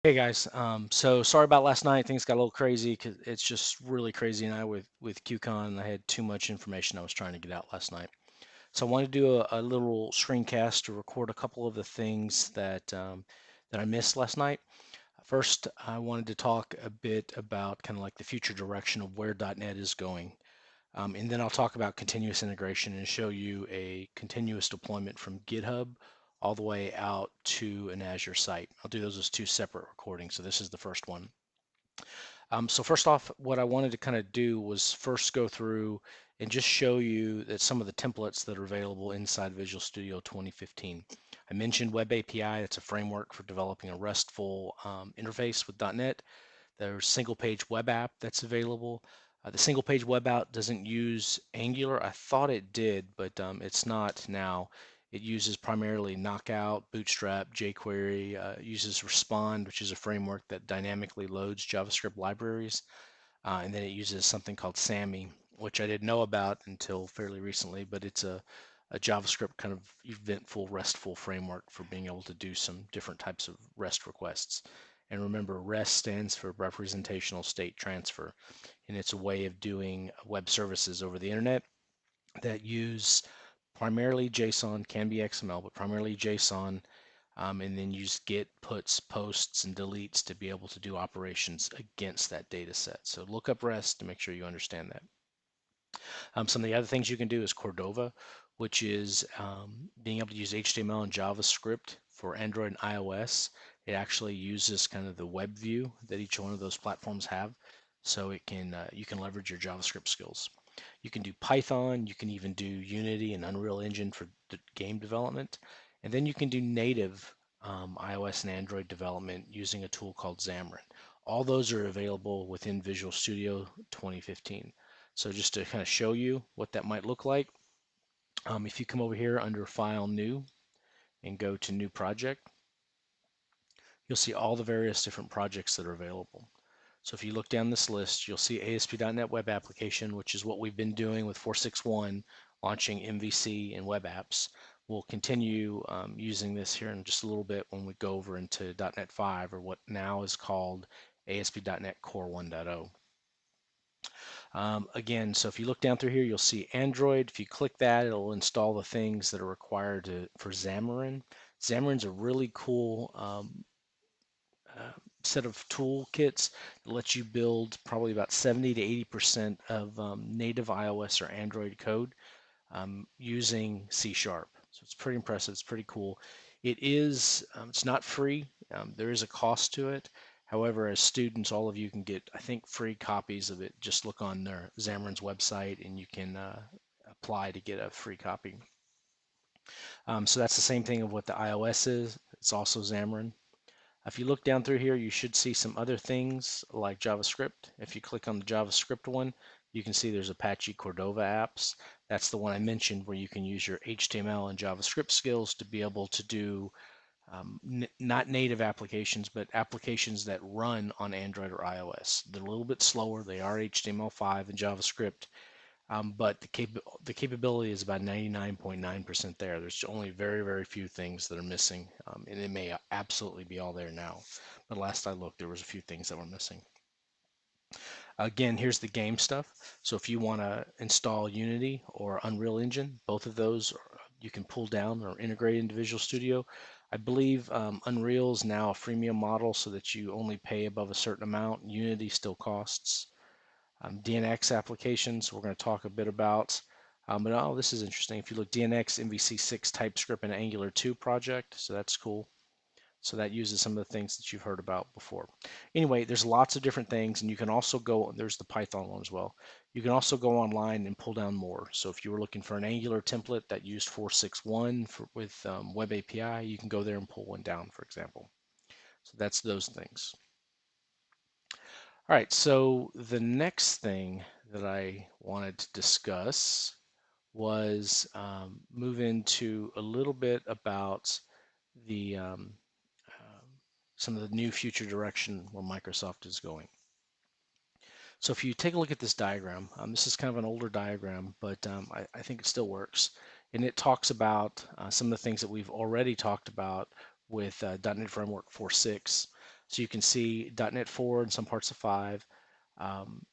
Hey guys, so sorry about last night. Things got a little crazy because it's just really crazy now with QCon. I had too much information I was trying to get out last night. So I wanted to do a little screencast to record a couple of the things that I missed last night. First, I wanted to talk a bit about kind of like the future direction of where .NET is going. And then I'll talk about continuous integration and show you a continuous deployment from GitHub all the way out to an Azure site. I'll do those as two separate recordings. So this is the first one. So first off, what I wanted to kind of do was first go through and just show you that some of the templates that are available inside Visual Studio 2015. I mentioned Web API. That's a framework for developing a RESTful interface with .NET. There's single page web app that's available. The single page web app doesn't use Angular. I thought it did, but it's not now. It uses primarily Knockout, Bootstrap, jQuery, uses Respond, which is a framework that dynamically loads JavaScript libraries. And then it uses something called SAMI, which I didn't know about until fairly recently, but it's a JavaScript kind of eventful, RESTful framework for being able to do some different types of REST requests. And remember, REST stands for Representational State Transfer, and it's a way of doing web services over the internet that use primarily JSON, can be XML, but primarily JSON, and then use get, puts, posts, and deletes to be able to do operations against that data set. So look up REST to make sure you understand that. Some of the other things you can do is Cordova, which is being able to use HTML and JavaScript for Android and iOS. It actually uses kind of the web view that each one of those platforms have, so it can you can leverage your JavaScript skills. You can do Python, you can even do Unity and Unreal Engine for game development, and then you can do native iOS and Android development using a tool called Xamarin. All those are available within Visual Studio 2015. So just to kind of show you what that might look like, if you come over here under File, New, and go to New Project, you'll see all the various different projects that are available. So if you look down this list, you'll see ASP.NET Web Application, which is what we've been doing with 4.6.1, launching MVC and web apps. We'll continue using this here in just a little bit when we go over into .NET 5, or what now is called ASP.NET Core 1.0. Again, so if you look down through here, you'll see Android. If you click that, it'll install the things that are required for Xamarin. Xamarin's a really cool set of toolkits that lets you build probably about 70 to 80% of native iOS or Android code using C#. So it's pretty impressive. It's pretty cool. It's not free. There is a cost to it. However, as students, all of you can get, I think, free copies of it. Just look on their Xamarin's website and you can apply to get a free copy. So that's the same thing of what the iOS is. It's also Xamarin. If you look down through here, you should see some other things like JavaScript. If you click on the JavaScript one, you can see there's Apache Cordova apps. That's the one I mentioned where you can use your HTML and JavaScript skills to be able to do not native applications, but applications that run on Android or iOS. They're a little bit slower. They are HTML5 and JavaScript, but the capability is about 99.9% there. There's only very, very few things that are missing, and it may absolutely be all there now. But last I looked, there was a few things that were missing. Again, here's the game stuff. So if you want to install Unity or Unreal Engine, both of those you can pull down or integrate into Visual Studio. I believe Unreal is now a freemium model so that you only pay above a certain amount. Unity still costs. DNX applications we're going to talk a bit about. But oh, this is interesting. If you look DNX, MVC6 TypeScript and Angular 2 project, so that's cool. So that uses some of the things that you've heard about before. Anyway, there's lots of different things, and you can also go, there's the Python one as well. You can also go online and pull down more. So if you were looking for an Angular template that used 4.6.1 with Web API, you can go there and pull one down, for example. So that's those things. All right, so the next thing that I wanted to discuss was move into a little bit about the some of the new future direction where Microsoft is going. So if you take a look at this diagram, this is kind of an older diagram, but I think it still works. And it talks about some of the things that we've already talked about with .NET Framework 4.6. So you can see .NET 4 and some parts of 5,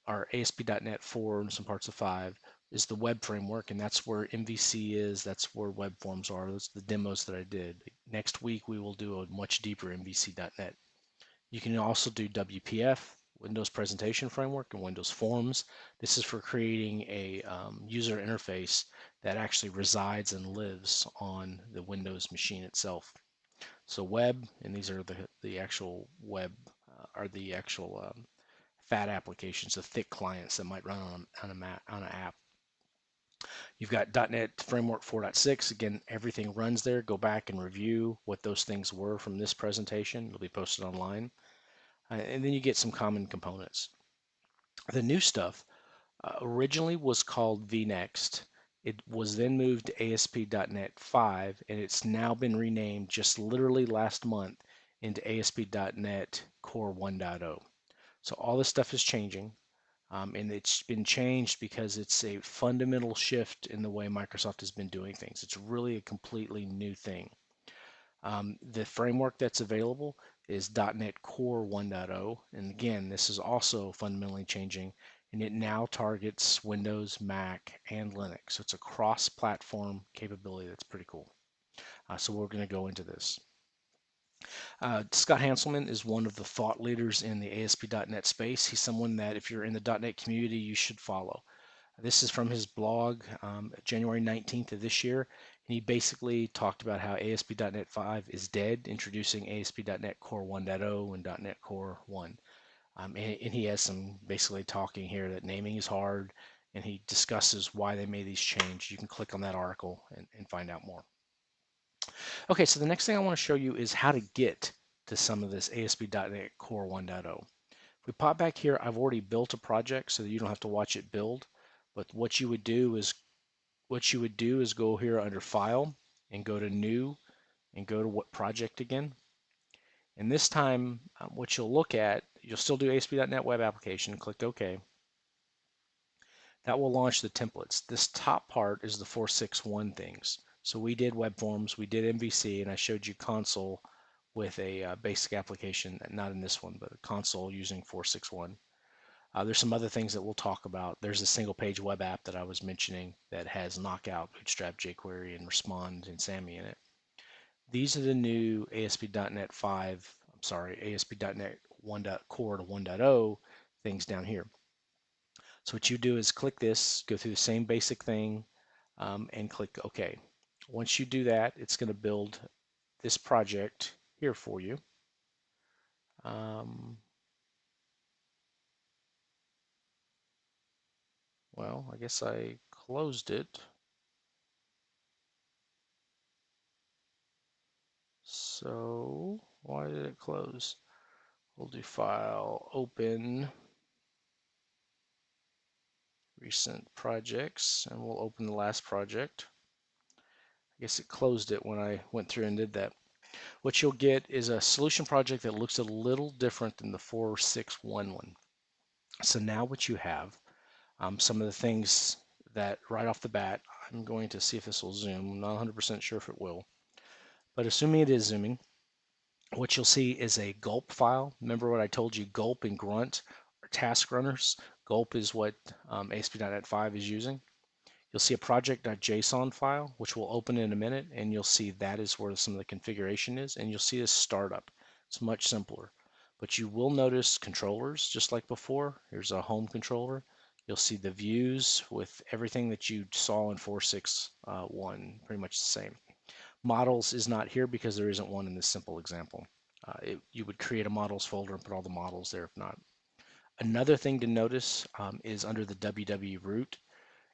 or ASP.NET 4 and some parts of 5 is the web framework, and that's where MVC is. That's where web forms are. Those are the demos that I did. Next week we will do a much deeper MVC.NET. You can also do WPF, Windows Presentation Framework, and Windows Forms. This is for creating a user interface that actually resides and lives on the Windows machine itself. So web, and these are the actual web, are the actual fat applications, the thick clients that might run on an app. You've got .NET Framework 4.6. Again, everything runs there. Go back and review what those things were from this presentation. It'll be posted online. And then you get some common components. The new stuff originally was called vNext. It was then moved to ASP.NET 5, and it's now been renamed just literally last month into ASP.NET Core 1.0. So all this stuff is changing, and it's been changed because it's a fundamental shift in the way Microsoft has been doing things. It's really a completely new thing. The framework that's available is .NET Core 1.0, and again, this is also fundamentally changing, and it now targets Windows, Mac, and Linux. So it's a cross-platform capability that's pretty cool. So we're going to go into this. Scott Hanselman is one of the thought leaders in the ASP.NET space. He's someone that if you're in the .NET community, you should follow. This is from his blog, January 19th of this year. And he basically talked about how ASP.NET 5 is dead, introducing ASP.NET Core 1.0 and .NET Core 1. And he has some basically talking here that naming is hard, and he discusses why they made these changes. You can click on that article and find out more. Okay, so the next thing I want to show you is how to get to some of this ASP.NET Core 1.0. If we pop back here, I've already built a project so that you don't have to watch it build. But what you would do is go here under File and go to New and go to what project again. And this time, what you'll look at, you'll still do ASP.NET Web Application. Click OK. That will launch the templates. This top part is the 461 things. So we did web forms, we did MVC, and I showed you console with a basic application, not in this one, but a console using 461. There's some other things that we'll talk about. There's a single page web app that I was mentioning that has Knockout, Bootstrap, jQuery, and Respond and Sammy in it. These are the new ASP.NET 5, I'm sorry, ASP.NET 1. Core 1.0 things down here. So what you do is click this, go through the same basic thing, and click OK. Once you do that, it's going to build this project here for you. Well, I guess I closed it. So why did it close? We'll do File, Open, Recent Projects, and we'll open the last project. I guess it closed it when I went through and did that. What you'll get is a solution project that looks a little different than the 461 one. So now what you have, some of the things that right off the bat, I'm going to see if this will zoom. I'm not 100% sure if it will, but assuming it is zooming, what you'll see is a gulp file. Remember what I told you, gulp and grunt are task runners. Gulp is what ASP.NET 5 is using. You'll see a project.json file, which we'll open in a minute, and you'll see that is where some of the configuration is, and you'll see a startup. It's much simpler. But you will notice controllers, just like before. Here's a home controller. You'll see the views with everything that you saw in 461, pretty much the same. Models is not here because there isn't one in this simple example. You would create a models folder and put all the models there if not. Another thing to notice is under the www root,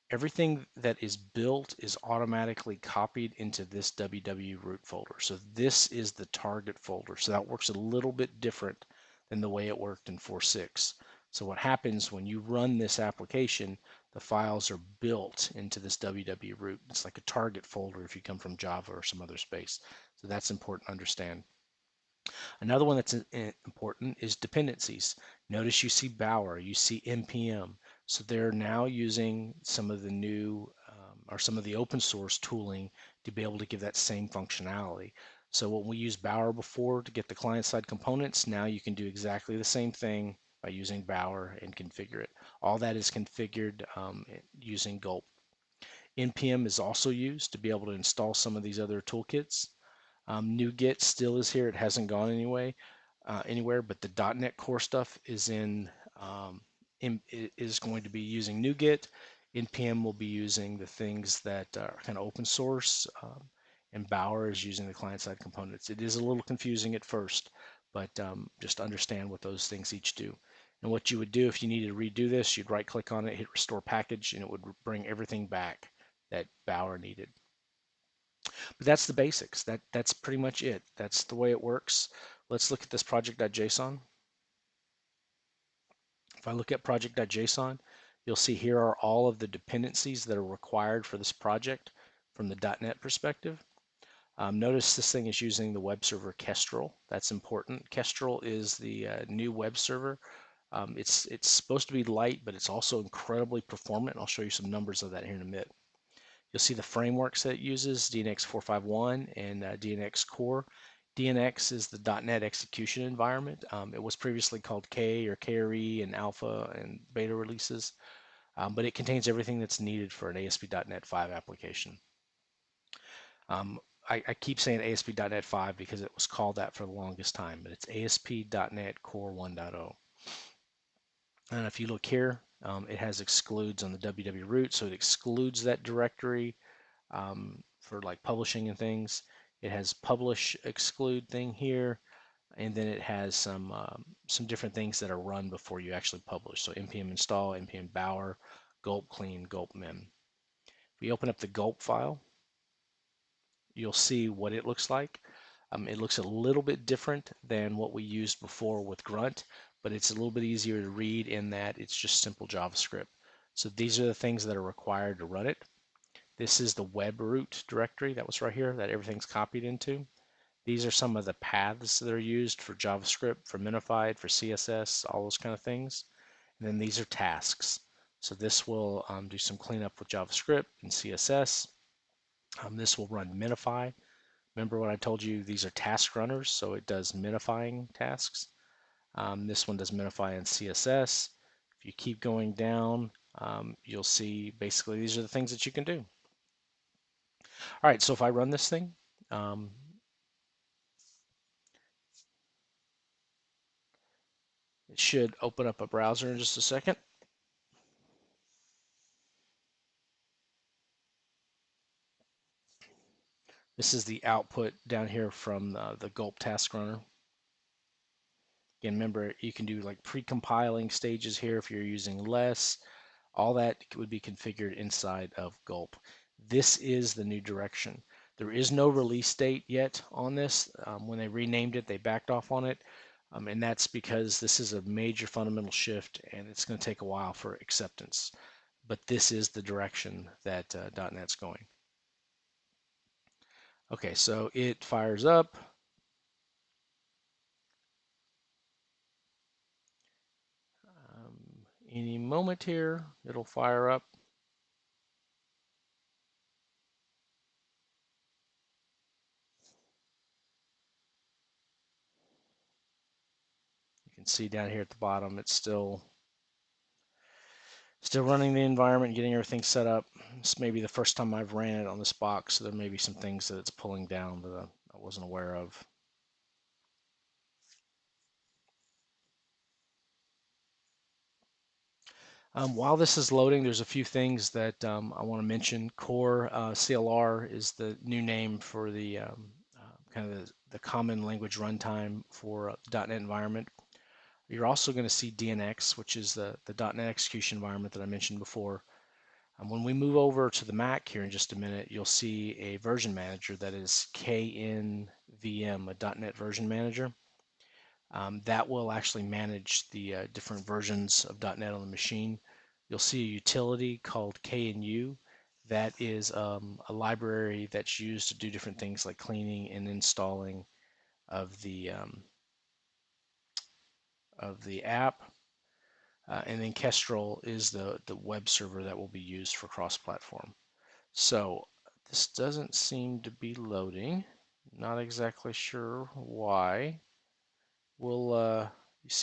everything that is built is automatically copied into this www root folder. So this is the target folder. So that works a little bit different than the way it worked in 4.6. So what happens when you run this application, the files are built into this www root. It's like a target folder if you come from Java or some other space. So that's important to understand. Another one that's important is dependencies. Notice you see Bower, you see NPM. So they're now using some of the new or some of the open source tooling to be able to give that same functionality. So when we used Bower before to get the client-side components, now you can do exactly the same thing by using Bower and configure it. All that is configured using Gulp. NPM is also used to be able to install some of these other toolkits. NuGet still is here. It hasn't gone anywhere, but the .NET Core stuff is going to be using NuGet. NPM will be using the things that are kind of open source, and Bower is using the client-side components. It is a little confusing at first, but just understand what those things each do. And what you would do if you needed to redo this, you'd right-click on it, hit Restore Package, and it would bring everything back that Bower needed. But that's the basics. That's pretty much it. That's the way it works. Let's look at this project.json. If I look at project.json, you'll see here are all of the dependencies that are required for this project from the .NET perspective. Notice this thing is using the web server Kestrel. That's important. Kestrel is the new web server. It's supposed to be light, but it's also incredibly performant. I'll show you some numbers of that here in a minute. You'll see the frameworks that it uses, DNX 451 and DNX Core. DNX is the .NET execution environment. It was previously called K or KRE and alpha and beta releases, but it contains everything that's needed for an ASP.NET 5 application. Um, I keep saying ASP.NET 5 because it was called that for the longest time, but it's ASP.NET Core 1.0. And if you look here, it has excludes on the www root, so it excludes that directory for like publishing and things. It has publish exclude thing here, and then it has some different things that are run before you actually publish. So npm install, npm bower, gulp clean, gulp mem. If we open up the gulp file, you'll see what it looks like. It looks a little bit different than what we used before with Grunt, but it's a little bit easier to read in that it's just simple JavaScript. So these are the things that are required to run it. This is the web root directory that was right here that everything's copied into. These are some of the paths that are used for JavaScript, for Minified, for CSS, all those kind of things. And then these are tasks. So this will do some cleanup with JavaScript and CSS. This will run Minify. Remember what I told you, these are task runners, so it does minifying tasks. This one does minify in CSS. If you keep going down, you'll see basically these are the things that you can do. All right, so if I run this thing, it should open up a browser in just a second. This is the output down here from the gulp task runner. Again, remember, you can do like pre-compiling stages here if you're using less. All that would be configured inside of gulp. This is the new direction. There is no release date yet on this. When they renamed it, they backed off on it. And that's because this is a major fundamental shift and it's going to take a while for acceptance. But this is the direction that .NET's going. Okay, so it fires up. Any moment here, it'll fire up. You can see down here at the bottom, it's still running the environment, getting everything set up. This may be the first time I've ran it on this box, so there may be some things that it's pulling down that I wasn't aware of. While this is loading, there's a few things that I want to mention. Core CLR is the new name for the kind of the common language runtime for .NET environment. You're also going to see DNX, which is the .NET execution environment that I mentioned before. When we move over to the Mac here in just a minute, you'll see a version manager that is KNVM, a .NET version manager. That will actually manage the different versions of .NET on the machine. You'll see a utility called KNU. That is a library that's used to do different things like cleaning and installing of the app. And then Kestrel is the web server that will be used for cross-platform. So this doesn't seem to be loading. Not exactly sure why. We'll